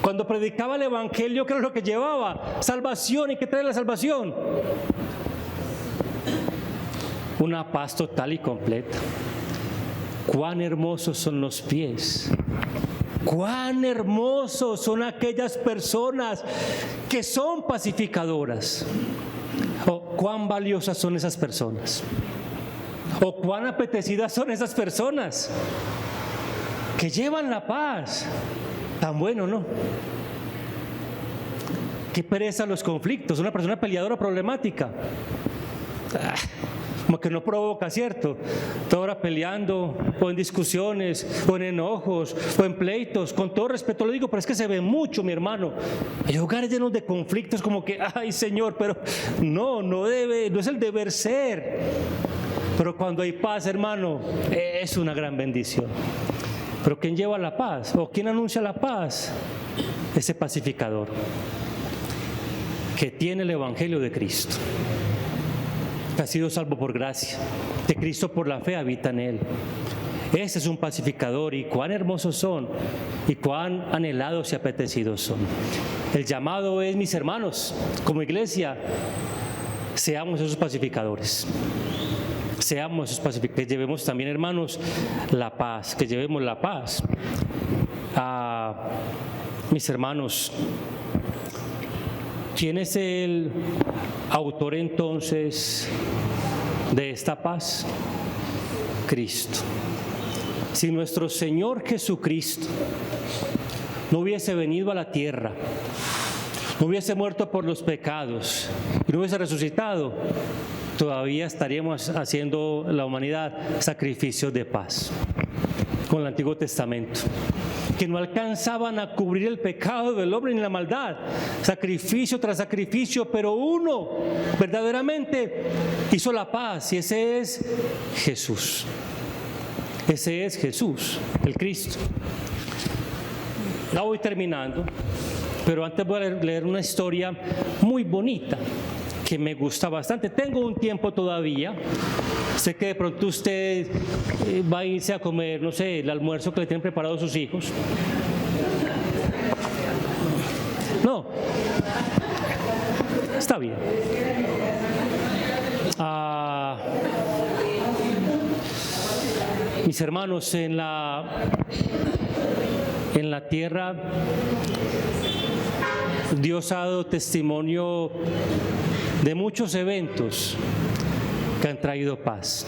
Cuando predicaba el Evangelio, ¿qué es lo que llevaba? Salvación. ¿Y qué trae la salvación? Una paz total y completa. Cuán hermosos son los pies. Cuán hermosos son aquellas personas que son pacificadoras. O cuán valiosas son esas personas. O cuán apetecidas son esas personas que llevan la paz. Tan bueno, ¿no? Qué pereza los conflictos. Una persona peleadora problemática, como que no provoca, ¿cierto? Toda hora peleando, o en discusiones, o en enojos, o en pleitos. Con todo respeto lo digo, pero es que se ve mucho, mi hermano. Hay hogares llenos de conflictos, como que, ay Señor, pero no es el deber ser. Pero cuando hay paz, hermano, es una gran bendición. Pero ¿quién lleva la paz? ¿O quién anuncia la paz? Ese pacificador que tiene el Evangelio de Cristo, que ha sido salvo por gracia, de Cristo por la fe habita en él. Ese es un pacificador, y cuán hermosos son, y cuán anhelados y apetecidos son. El llamado es, mis hermanos, como iglesia, seamos esos pacificadores. Seamos esos pacificadores, que llevemos también, hermanos, la paz, que llevemos la paz. Mis hermanos, ¿quién es el autor entonces de esta paz? Cristo. Si nuestro Señor Jesucristo no hubiese venido a la tierra, no hubiese muerto por los pecados y no hubiese resucitado, todavía estaríamos haciendo la humanidad sacrificios de paz con el Antiguo Testamento, que no alcanzaban a cubrir el pecado del hombre ni la maldad, sacrificio tras sacrificio, pero uno verdaderamente hizo la paz, y ese es Jesús. Ese es Jesús, el Cristo. Ya voy terminando, pero antes voy a leer una historia muy bonita que me gusta bastante. Tengo un tiempo todavía. Sé que de pronto usted va a irse a comer, no sé, el almuerzo que le tienen preparado sus hijos. No. Está bien. Mis hermanos, en la tierra Dios ha dado testimonio de muchos eventos que han traído paz,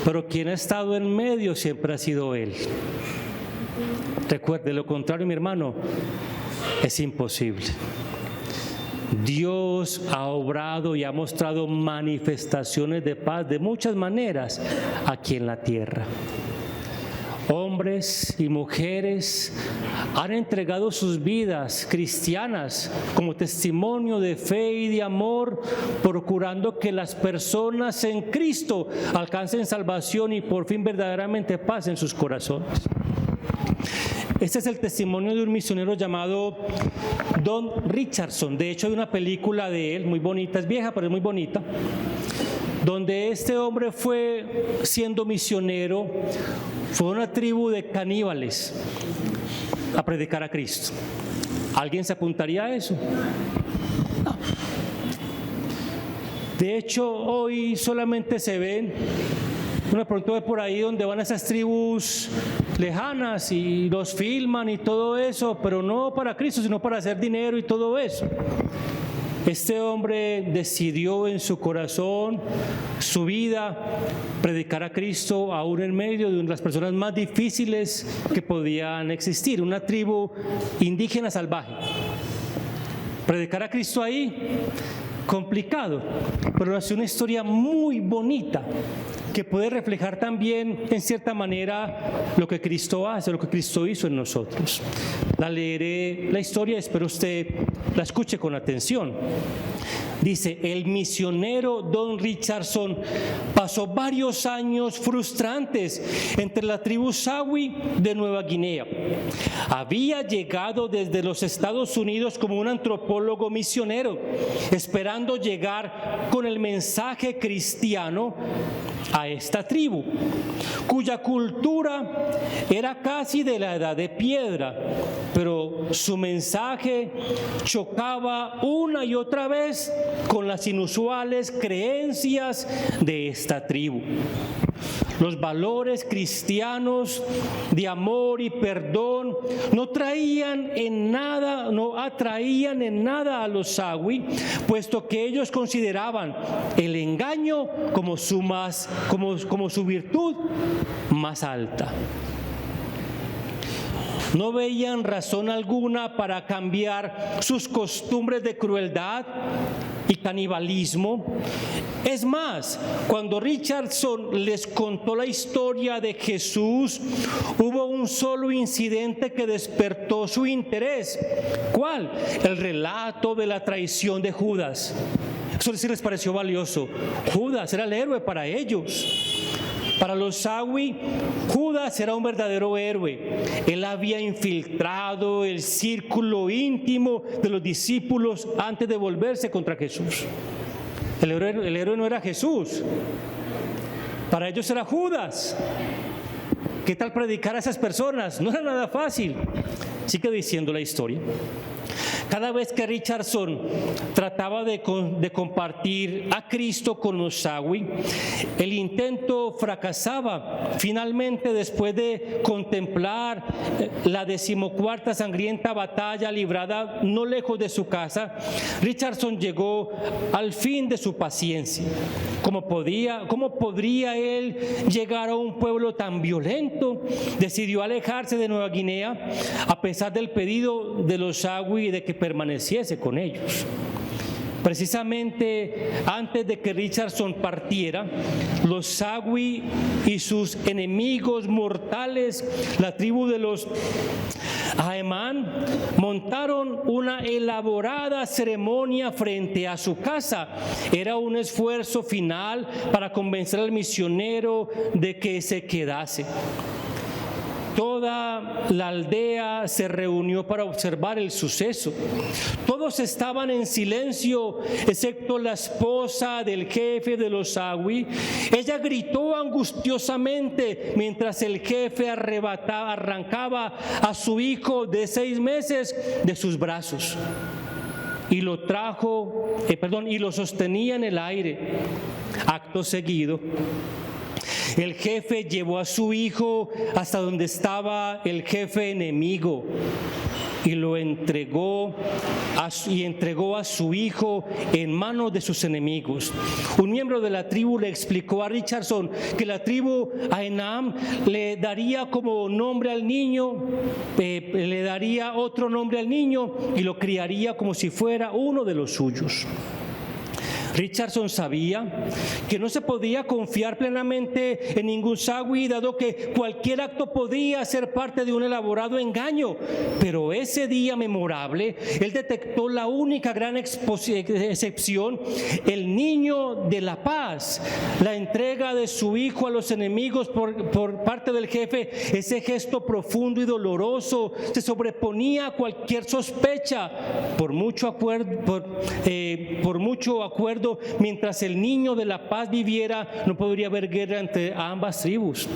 pero quien ha estado en medio siempre ha sido Él. Recuerde, lo contrario, mi hermano, es imposible. Dios ha obrado y ha mostrado manifestaciones de paz de muchas maneras aquí en la tierra. Hombres y mujeres han entregado sus vidas cristianas como testimonio de fe y de amor, procurando que las personas en Cristo alcancen salvación y por fin verdaderamente paz en sus corazones. Este es el testimonio de un misionero llamado Don Richardson. De hecho, hay una película de él muy bonita, es vieja pero es muy bonita, donde este hombre fue siendo misionero, fue una tribu de caníbales a predicar a Cristo. ¿Alguien se apuntaría a eso? No. De hecho, hoy solamente se ven, uno pronto ve por ahí donde van esas tribus lejanas y los filman y todo eso, pero no para Cristo, sino para hacer dinero y todo eso. Este hombre decidió en su corazón, su vida, predicar a Cristo aún en medio de una de las personas más difíciles que podían existir, una tribu indígena salvaje. Predicar a Cristo ahí, complicado, pero es una historia muy bonita que puede reflejar también en cierta manera lo que Cristo hace, lo que Cristo hizo en nosotros. La leeré la historia, espero usted la escuche con atención. Dice: el misionero Don Richardson pasó varios años frustrantes entre la tribu Sawi de Nueva Guinea. Había llegado desde los Estados Unidos como un antropólogo misionero, esperando llegar con el mensaje cristiano a esta tribu, cuya cultura era casi de la edad de piedra, pero su mensaje chocaba una y otra vez con las inusuales creencias de esta tribu. Los valores cristianos de amor y perdón no atraían en nada a los Sawi, puesto que ellos consideraban el engaño como su virtud más alta. No veían razón alguna para cambiar sus costumbres de crueldad y canibalismo. Es más, cuando Richardson les contó la historia de Jesús, hubo un solo incidente que despertó su interés. ¿Cuál? El relato de la traición de Judas. Eso sí les pareció valioso. Judas era el héroe para ellos. Para los Sawi, Judas era un verdadero héroe. Él había infiltrado el círculo íntimo de los discípulos antes de volverse contra Jesús. El héroe no era Jesús. Para ellos era Judas. ¿Qué tal predicar a esas personas? No era nada fácil. Sigue diciendo la historia. Cada vez que Richardson trataba de compartir a Cristo con los Sawi, el intento fracasaba. Finalmente, después de contemplar la 14ª sangrienta batalla librada no lejos de su casa, Richardson llegó al fin de su paciencia. ¿Cómo podría él llegar a un pueblo tan violento? Decidió alejarse de Nueva Guinea a pesar del pedido de los Sawi de que permaneciese con ellos. Precisamente antes de que Richardson partiera, los Sawi y sus enemigos mortales, la tribu de los Aemán, montaron una elaborada ceremonia frente a su casa. Era un esfuerzo final para convencer al misionero de que se quedase. Toda la aldea se reunió para observar el suceso. Todos estaban en silencio, excepto la esposa del jefe de los Sawi. Ella gritó angustiosamente mientras el jefe arrancaba a su hijo de 6 meses de sus brazos y lo sostenía en el aire. Acto seguido, el jefe llevó a su hijo hasta donde estaba el jefe enemigo. y lo entregó a su hijo en manos de sus enemigos. Un miembro de la tribu le explicó a Richardson que la tribu Aenam le daría como nombre al niño, le daría otro nombre al niño y lo criaría como si fuera uno de los suyos. Richardson sabía que no se podía confiar plenamente en ningún sagui, dado que cualquier acto podía ser parte de un elaborado engaño. Pero ese día memorable, él detectó la única gran excepción: el niño de la paz, la entrega de su hijo a los enemigos por parte del jefe. Ese gesto profundo y doloroso se sobreponía a cualquier sospecha. Por mucho acuerdo, mientras el niño de la paz viviera, no podría haber guerra entre ambas tribus.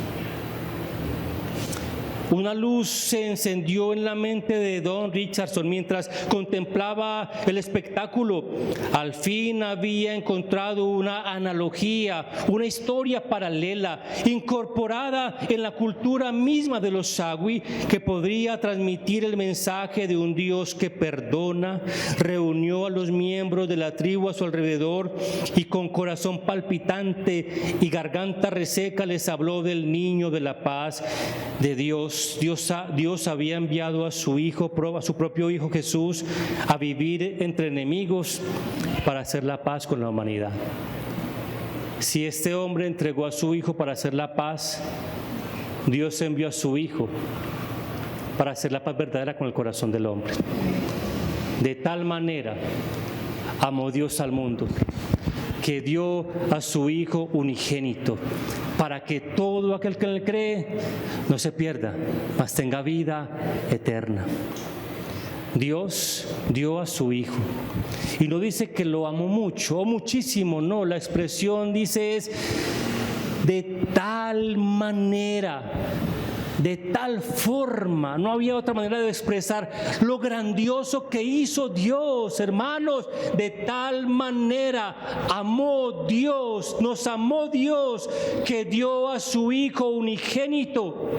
Una luz se encendió en la mente de Don Richardson mientras contemplaba el espectáculo. Al fin había encontrado una analogía, una historia paralela, incorporada en la cultura misma de los sagui, que podría transmitir el mensaje de un Dios que perdona. Reunió a los miembros de la tribu a su alrededor y con corazón palpitante y garganta reseca les habló del niño de la paz de Dios. Dios había enviado a su propio Hijo Jesús a vivir entre enemigos para hacer la paz con la humanidad. Si este hombre entregó a su Hijo para hacer la paz, Dios envió a su Hijo para hacer la paz verdadera con el corazón del hombre. De tal manera amó Dios al mundo, que dio a su Hijo unigénito, para que todo aquel que le cree no se pierda, mas tenga vida eterna. Dios dio a su Hijo. Y no dice que lo amó mucho o muchísimo, no, la expresión dice es de tal manera, de tal forma. No había otra manera de expresar lo grandioso que hizo Dios, hermanos. De tal manera amó Dios, nos amó Dios, que dio a su Hijo unigénito,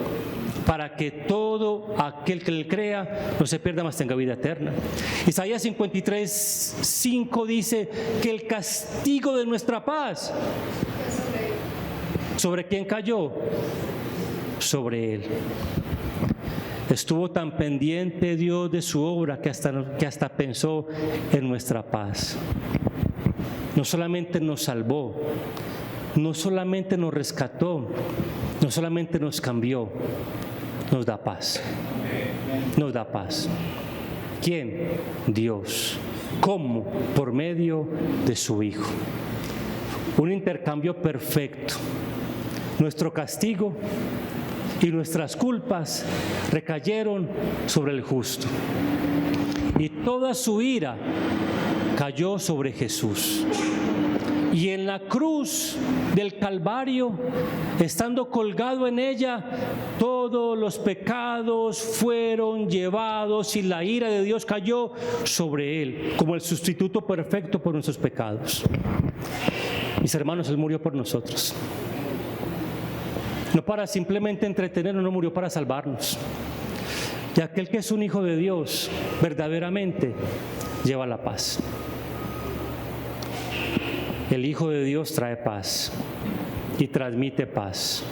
para que todo aquel que le crea no se pierda, mas tenga vida eterna. Isaías 53:5 dice que el castigo de nuestra paz, ¿sobre quién cayó? Sobre él. Estuvo tan pendiente Dios de su obra que hasta pensó en nuestra paz. No solamente nos salvó, no solamente nos rescató, no solamente nos cambió, nos da paz. Nos da paz. ¿Quién? Dios. ¿Cómo? Por medio de su Hijo. Un intercambio perfecto. Nuestro castigo y nuestras culpas recayeron sobre el justo, y toda su ira cayó sobre Jesús. Y en la cruz del Calvario, estando colgado en ella, todos los pecados fueron llevados y la ira de Dios cayó sobre él como el sustituto perfecto por nuestros pecados. Mis hermanos, Él murió por nosotros. No para simplemente entretenernos, no murió para salvarnos. Y aquel que es un hijo de Dios, verdaderamente lleva la paz. El Hijo de Dios trae paz y transmite paz.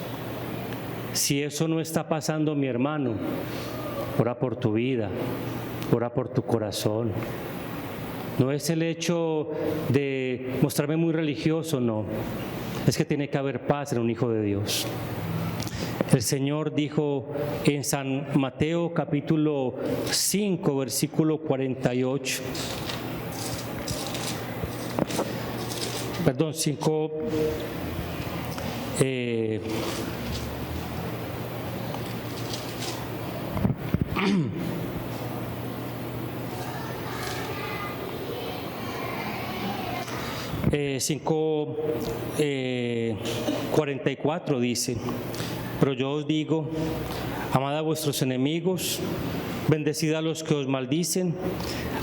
Si eso no está pasando, mi hermano, ora por tu vida, ora por tu corazón. No es el hecho de mostrarme muy religioso, no. Es que tiene que haber paz en un hijo de Dios. El Señor dijo en San Mateo capítulo 5, versículo 48. Perdón, 5. 5:44 dice: pero yo os digo, amad a vuestros enemigos, bendecid a los que os maldicen,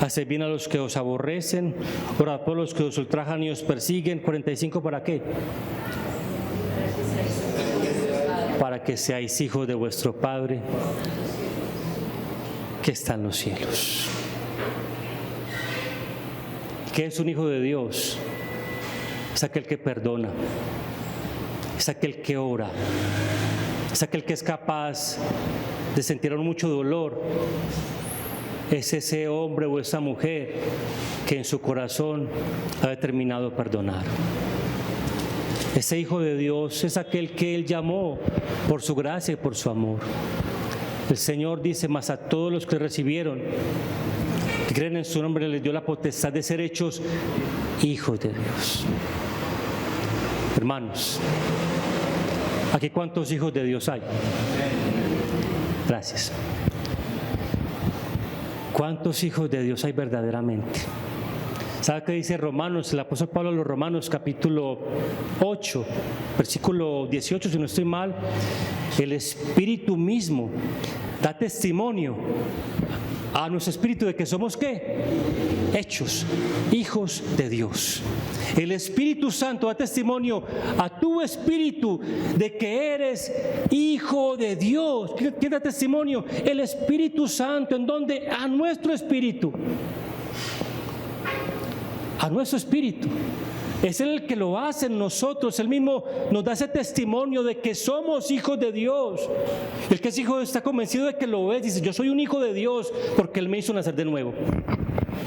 haced bien a los que os aborrecen, orad por los que os ultrajan y os persiguen. 45, ¿para qué? Para que seáis hijos de vuestro Padre que está en los cielos. ¿Qué es un hijo de Dios? Es aquel que perdona, es aquel que ora, es aquel que es capaz de sentir mucho dolor. Es ese hombre o esa mujer que en su corazón ha determinado perdonar. Ese hijo de Dios es aquel que Él llamó por su gracia y por su amor. El Señor dice: mas a todos los que recibieron, que creen en su nombre, les dio la potestad de ser hechos hijos de Dios. Hermanos, ¿aquí cuántos hijos de Dios hay? Gracias. ¿Cuántos hijos de Dios hay verdaderamente? ¿Sabe qué dice Romanos? El apóstol Pablo a los Romanos, capítulo 8, versículo 18, si no estoy mal. El Espíritu mismo da testimonio a nuestro espíritu de que somos ¿qué? Hechos hijos de Dios. El Espíritu Santo da testimonio a tu espíritu de que eres hijo de Dios. ¿Quién da testimonio? El Espíritu Santo. ¿En dónde? A nuestro espíritu. A nuestro espíritu. Es Él el que lo hace en nosotros. Él mismo nos da ese testimonio de que somos hijos de Dios. El que es hijo está convencido de que lo es. Dice: yo soy un hijo de Dios porque Él me hizo nacer de nuevo.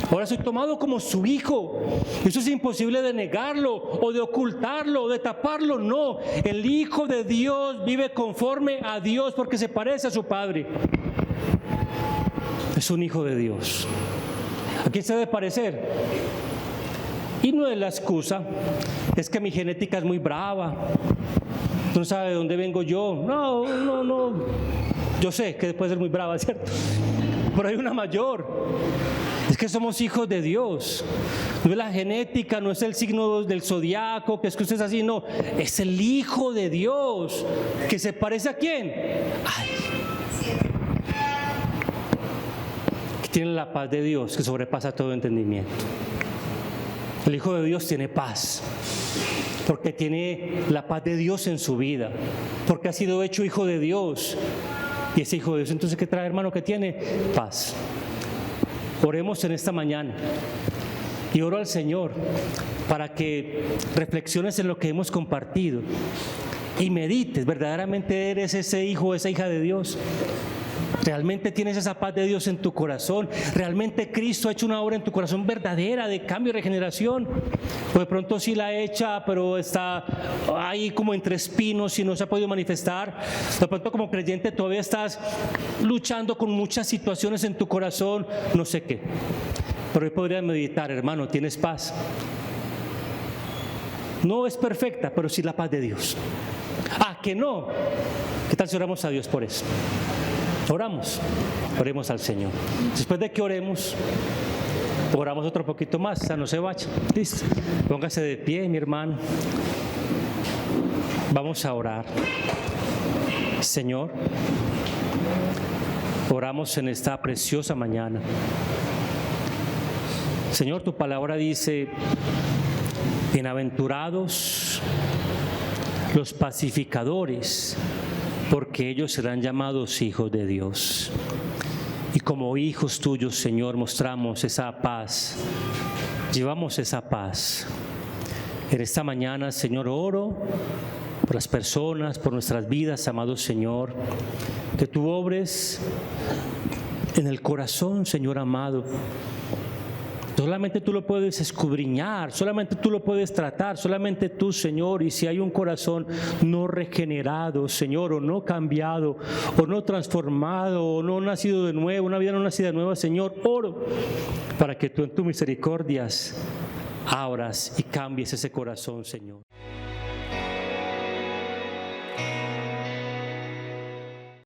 Ahora soy tomado como su hijo. Eso es imposible de negarlo o de ocultarlo o de taparlo. No, el Hijo de Dios vive conforme a Dios porque se parece a su Padre. Es un hijo de Dios. ¿A quién se debe parecer? Y no es la excusa, es que mi genética es muy brava. Tú no sabes de dónde vengo yo. No. Yo sé que puede ser muy brava, ¿cierto? Pero hay una mayor. Es que somos hijos de Dios. No es la genética, no es el signo del zodiaco, que es que usted es así, no. Es el Hijo de Dios. ¿Que se parece a quién? Ay. Que tiene la paz de Dios que sobrepasa todo entendimiento. El Hijo de Dios tiene paz, porque tiene la paz de Dios en su vida, porque ha sido hecho hijo de Dios. Y ese hijo de Dios, entonces, ¿qué trae, hermano? Que tiene paz. Oremos en esta mañana y oro al Señor para que reflexiones en lo que hemos compartido y medites. ¿Verdaderamente eres ese hijo o esa hija de Dios? ¿Realmente tienes esa paz de Dios en tu corazón? ¿Realmente Cristo ha hecho una obra en tu corazón verdadera de cambio y regeneración? O de pronto sí la echa, pero está ahí como entre espinos y no se ha podido manifestar. De pronto como creyente todavía estás luchando con muchas situaciones en tu corazón, no sé qué. Pero hoy podrías meditar: hermano, ¿tienes paz? No es perfecta, pero sí la paz de Dios. ¿Que no? ¿Qué tal si oramos a Dios por eso? Oremos al Señor. Después de que oramos otro poquito más, o sea, no se vaya. Listo. Póngase de pie, mi hermano. Vamos a orar. Señor, oramos en esta preciosa mañana. Señor, tu palabra dice: bienaventurados los pacificadores, porque ellos serán llamados hijos de Dios. Y como hijos tuyos, Señor, mostramos esa paz, llevamos esa paz. En esta mañana, Señor, oro por las personas, por nuestras vidas, amado Señor, que tú obres en el corazón, Señor amado. Solamente tú lo puedes escudriñar, solamente tú lo puedes tratar, solamente tú, Señor. Y si hay un corazón no regenerado, Señor, o no cambiado, o no transformado, o no nacido de nuevo, una vida no nacida de nueva, Señor, oro para que tú en tu misericordias abras y cambies ese corazón, Señor.